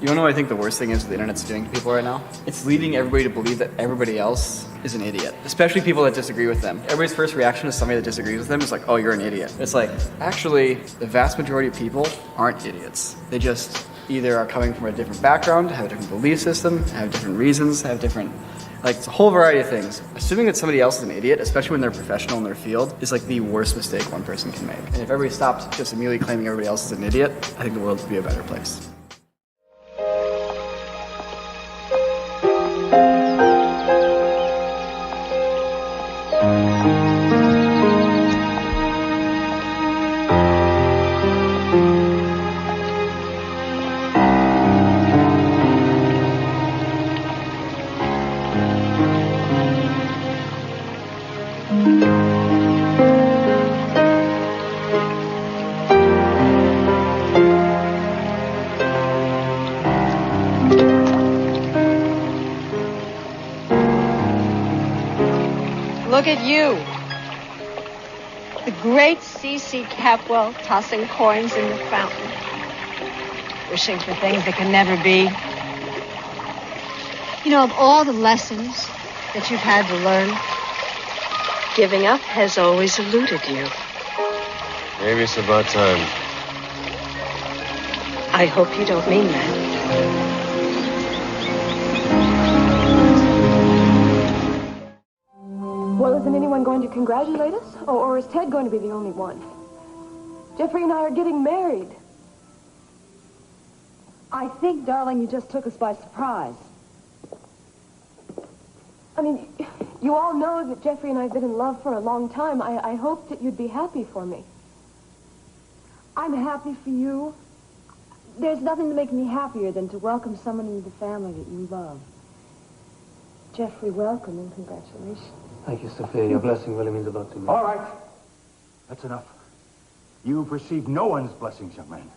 You wanna know what I think the worst thing is the internet's doing to people right now? It's leading everybody to believe that everybody else is an idiot, especially people that disagree with them. Everybody's first reaction to somebody that disagrees with them is like, oh, you're an idiot. It's like, actually, the vast majority of people aren't idiots. They just either are coming from a different background, have a different belief system, have different reasons, have different, like, it's a whole variety of things. Assuming that somebody else is an idiot, especially when they're professional in their field, is like the worst mistake one person can make. And if everybody stopped just immediately claiming everybody else is an idiot, I think the world would be a better place. Look at you. The great C.C. Capwell tossing coins in the fountain. Wishing for things that can never be. You know, of all the lessons that you've had to learn, giving up has always eluded you. Maybe it's about time. I hope you don't mean that. Well, isn't anyone going to congratulate us? Or is Ted going to be the only one? Jeffrey and I are getting married. I think, darling, you just took us by surprise. I mean, you all know that Jeffrey and I have been in love for a long time. I hoped that you'd be happy for me. I'm happy for you. There's nothing to make me happier than to welcome someone into the family that you love. Jeffrey, welcome and congratulations. Thank you, Sophia. Your blessing really means a lot to me. All right. That's enough. You've received no one's blessings, young man.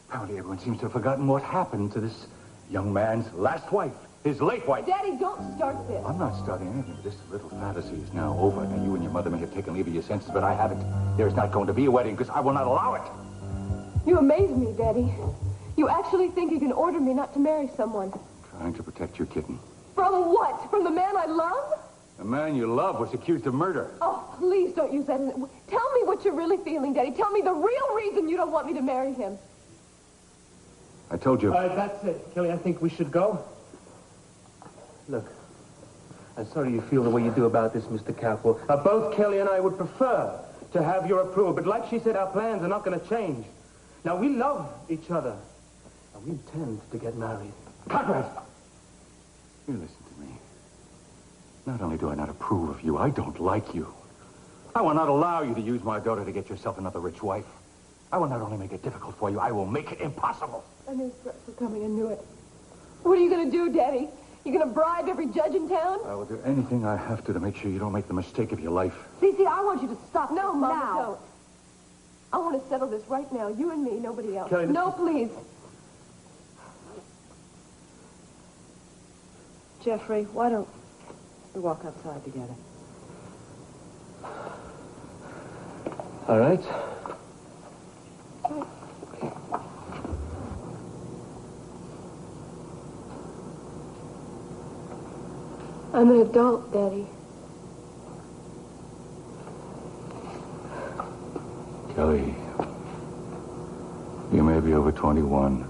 Apparently everyone seems to have forgotten what happened to this young man's last wife, his late wife. Daddy, don't start this. I'm not starting anything. This little fantasy is now over. Now, you and your mother may have taken leave of your senses, but I haven't. There is not going to be a wedding because I will not allow it. You amaze me, Daddy. You actually think you can order me not to marry someone. Trying to protect your kitten. From what? From the man I love? The man you love was accused of murder. Oh, please don't use that. Tell me what you're really feeling, Daddy. Tell me the real reason you don't want me to marry him. I told you. That's it. Kelly, I think we should go. Look, I'm sorry you feel the way you do about this, Mr. Capwell. Both Kelly and I would prefer to have your approval, but like she said, our plans are not going to change. Now, we love each other, and we intend to get married. Conrad! You listen to me. Not only do I not approve of you, I don't like you. I will not allow you to use my daughter to get yourself another rich wife. I will not only make it difficult for you, I will make it impossible. I knew threats were coming. I knew it. What are you going to do, Daddy? You going to bribe every judge in town? I will do anything I have to make sure you don't make the mistake of your life. Cece, I want you to stop. No, Mama, now. don't. I want to settle this right now. You and me, nobody else. Kelly, No, please. Jeffrey, why don't we walk outside together? All right. I'm an adult, Daddy. Kelly, you may be over 21,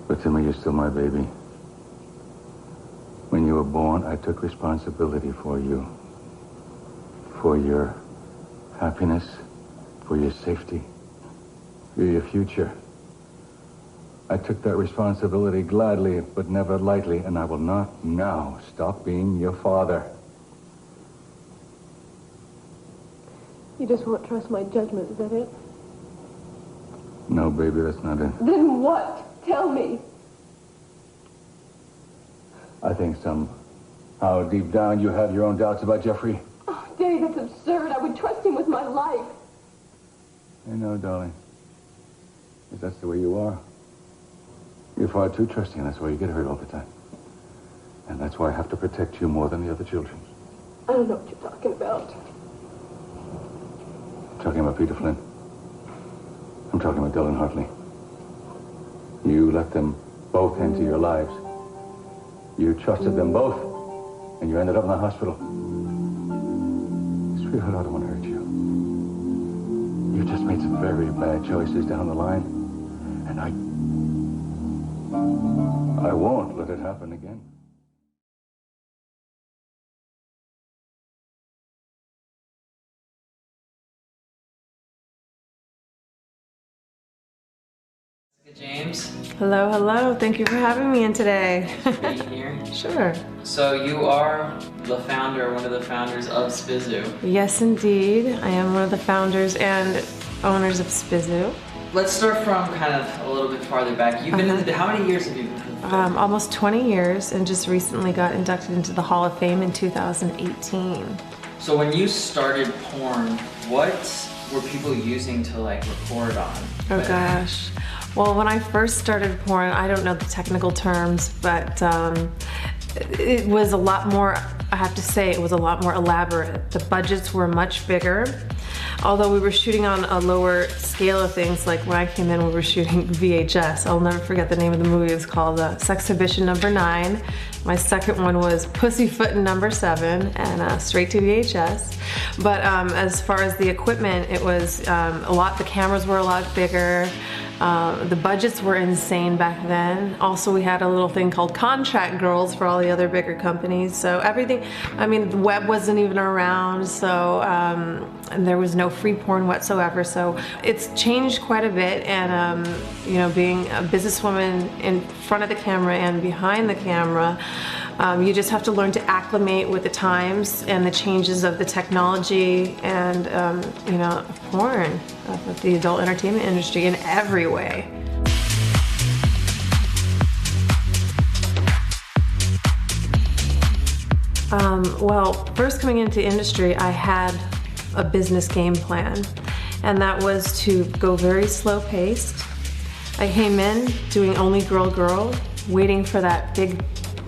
but to me, you're still my baby. When you were born, I took responsibility for you. For your happiness, for your safety, for your future. I took that responsibility gladly, but never lightly, and I will not now stop being your father. You just won't trust my judgment, is that it? No, baby, that's not it. Then what? Tell me. I think somehow deep down you have your own doubts about Jeffrey. Oh, Daddy, that's absurd. I would trust him with my life. I know, darling. If that's the way you are. You're far too trusting, and that's why you get hurt all the time. And that's why I have to protect you more than the other children. I don't know what you're talking about. I'm talking about Peter Flynn. I'm talking about Dylan Hartley. You let them both into your lives. You trusted them both, and you ended up in the hospital. Sweetheart, I don't want to hurt you. You just made some very bad choices down the line, and I won't let it happen again. Jaymes, Hello, hello. Thank you for having me in today. being here. Sure. So you are the founder, one of the founders of Spizu. Yes, indeed. I am one of the founders and owners of Spizu. Let's start from kind of a little bit farther back. You've been in the, how many years have you been in the film? Almost 20 years, and just recently got inducted into the Hall of Fame in 2018. So when you started porn, what were people using to like record on? Oh gosh. Well, when I first started porn, I don't know the technical terms, but it was a lot more, I have to say, it was a lot more elaborate. The budgets were much bigger. Although we were shooting on a lower scale of things, like when I came in, we were shooting VHS. I'll never forget the name of the movie. It was called Sexhibition Number 9. My second one was Pussyfoot Number 7, and straight to VHS. But as far as the equipment, it was a lot, the cameras were a lot bigger. The budgets were insane back then. Also, we had a little thing called contract girls for all the other bigger companies. So everything, I mean, the web wasn't even around, so and there was no free porn whatsoever. So it's changed quite a bit, and you know, being a businesswoman in front of the camera and behind the camera, you just have to learn to acclimate with the times and the changes of the technology and you know, porn, of the adult entertainment industry in every way. Well, first coming into industry, I had a business game plan, and that was to go very slow paced. I came in doing only girl, waiting for that big,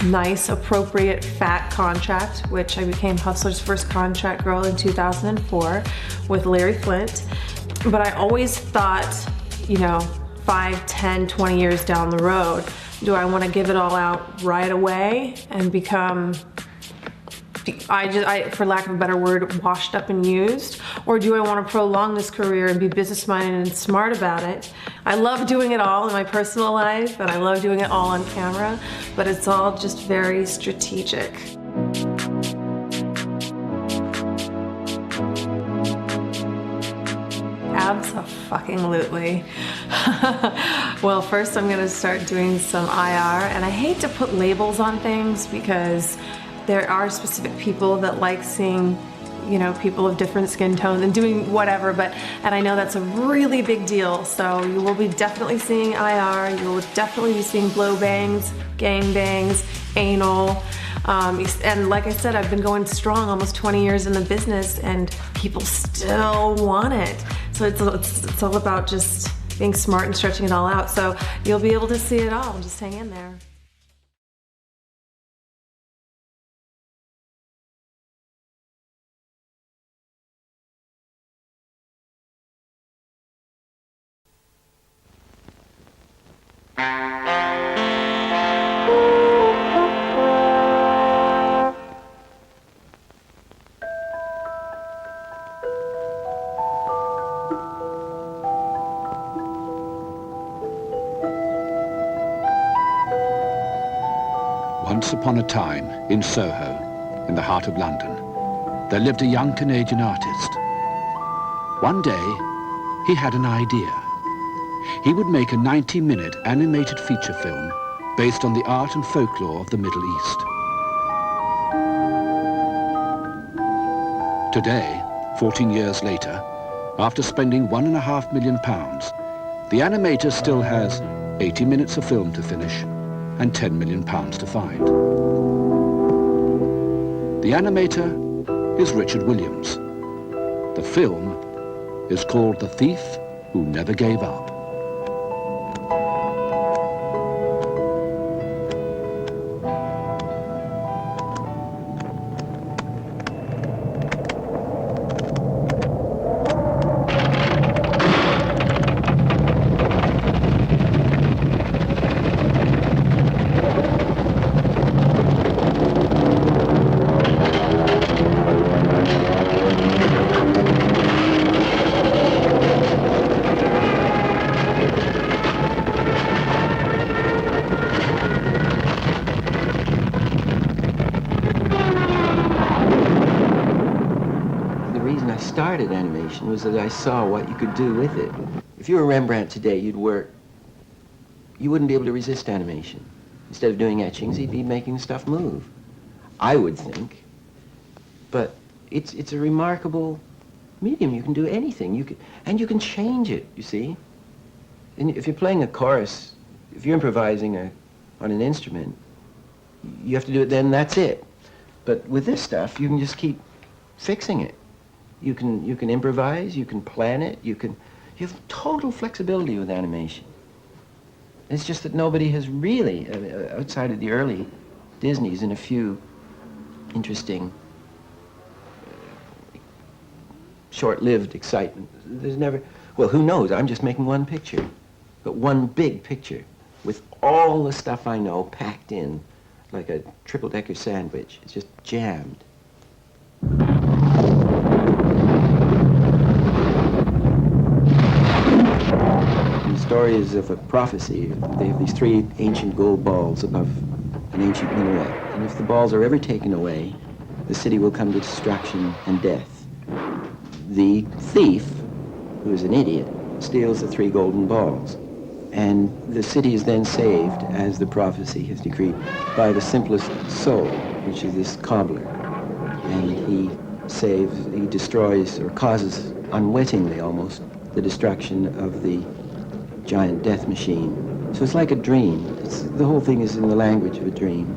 nice, appropriate, fat contract, which I became Hustler's first contract girl in 2004 with Larry Flint. But I always thought, you know, 5, 10, 20 years down the road, do I want to give it all out right away and become, for lack of a better word, washed up and used? Or do I want to prolong this career and be business-minded and smart about it? I love doing it all in my personal life, and I love doing it all on camera, but it's all just very strategic. Abso-fucking-lutely. Well, first I'm gonna start doing some IR, and I hate to put labels on things because there are specific people that like seeing, you know, people of different skin tones and doing whatever, and I know that's a really big deal. So you will be definitely seeing IR, you will definitely be seeing blow bangs, gang bangs, anal, and like I said, I've been going strong, almost 20 years in the business, and people still want it. So it's all about just being smart and stretching it all out. So you'll be able to see it all, just hang in there. Once upon a time, in Soho, in the heart of London, there lived a young Canadian artist. One day, he had an idea. He would make a 90-minute animated feature film based on the art and folklore of the Middle East. Today, 14 years later, after spending £1.5 million, the animator still has 80 minutes of film to finish and £10 million to find. The animator is Richard Williams. The film is called The Thief Who Never Gave Up. started animation was that I saw what you could do with it. If you were Rembrandt today, you wouldn't be able to resist animation. Instead of doing etchings, he'd be making stuff move, I would think. But it's a remarkable medium. You can do anything. And you can change it, you see. And if you're playing a chorus, if you're improvising on an instrument, you have to do it then, that's it. But with this stuff, you can just keep fixing it. You can improvise, you can plan it, you have total flexibility with animation. It's just that nobody has really, outside of the early Disneys and a few interesting, short-lived excitement, there's never, well, who knows? I'm just making one picture, but one big picture with all the stuff I know packed in like a triple-decker sandwich. It's just jammed. The story is of a prophecy. They have these 3 ancient gold balls above an ancient minaret. And if the balls are ever taken away, the city will come to destruction and death. The thief, who is an idiot, steals the 3 golden balls. And the city is then saved, as the prophecy has decreed, by the simplest soul, which is this cobbler. And he destroys, or causes, unwittingly almost, the destruction of the giant death machine. So it's like a dream. The whole thing is in the language of a dream.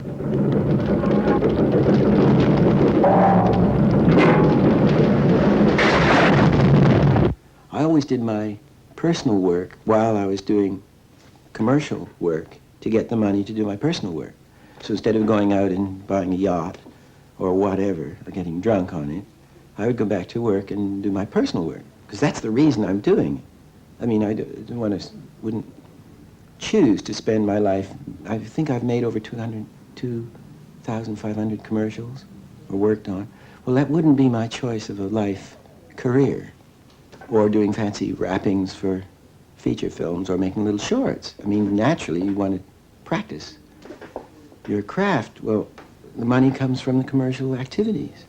I always did my personal work while I was doing commercial work to get the money to do my personal work. So instead of going out and buying a yacht or whatever, or getting drunk on it, I would go back to work and do my personal work, because that's the reason I'm doing it. I mean, I wouldn't choose to spend my life. I think I've made over 2,500 commercials or worked on. Well, that wouldn't be my choice of a life career, or doing fancy wrappings for feature films or making little shorts. I mean, naturally, you want to practice your craft. Well, the money comes from the commercial activities.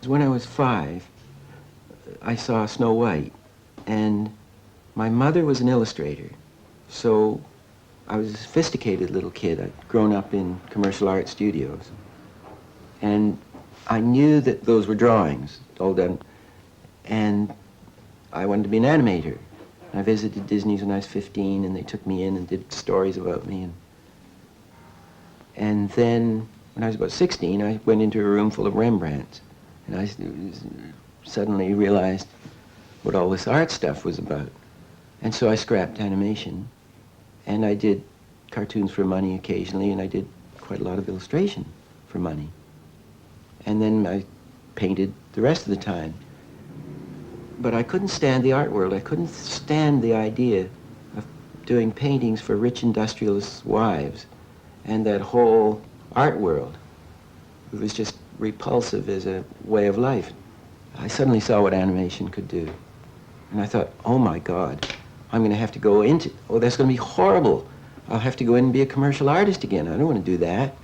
When I was 5, I saw Snow White, and my mother was an illustrator, so I was a sophisticated little kid. I'd grown up in commercial art studios, and I knew that those were drawings, all done, and I wanted to be an animator. I visited Disney's when I was 15, and they took me in and did stories about me, and then when I was about 16, I went into a room full of Rembrandts. And I suddenly realized what all this art stuff was about. And so I scrapped animation. And I did cartoons for money occasionally, and I did quite a lot of illustration for money. And then I painted the rest of the time. But I couldn't stand the art world. I couldn't stand the idea of doing paintings for rich industrialists' wives and that whole art world. It was just repulsive as a way of life. I suddenly saw what animation could do. And I thought, oh my God, I'm going to have to go into, oh, that's going to be horrible. I'll have to go in and be a commercial artist again. I don't want to do that.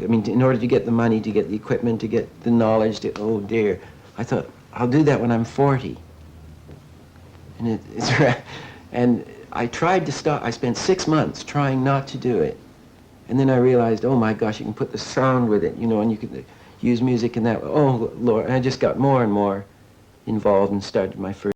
I mean, in order to get the money, to get the equipment, to get the knowledge, oh dear. I thought, I'll do that when I'm 40. And and I tried to stop. I spent 6 months trying not to do it. And then I realized, oh my gosh, you can put the sound with it, you know, and you can use music in that way. Oh, Lord. And I just got more and more involved and started my first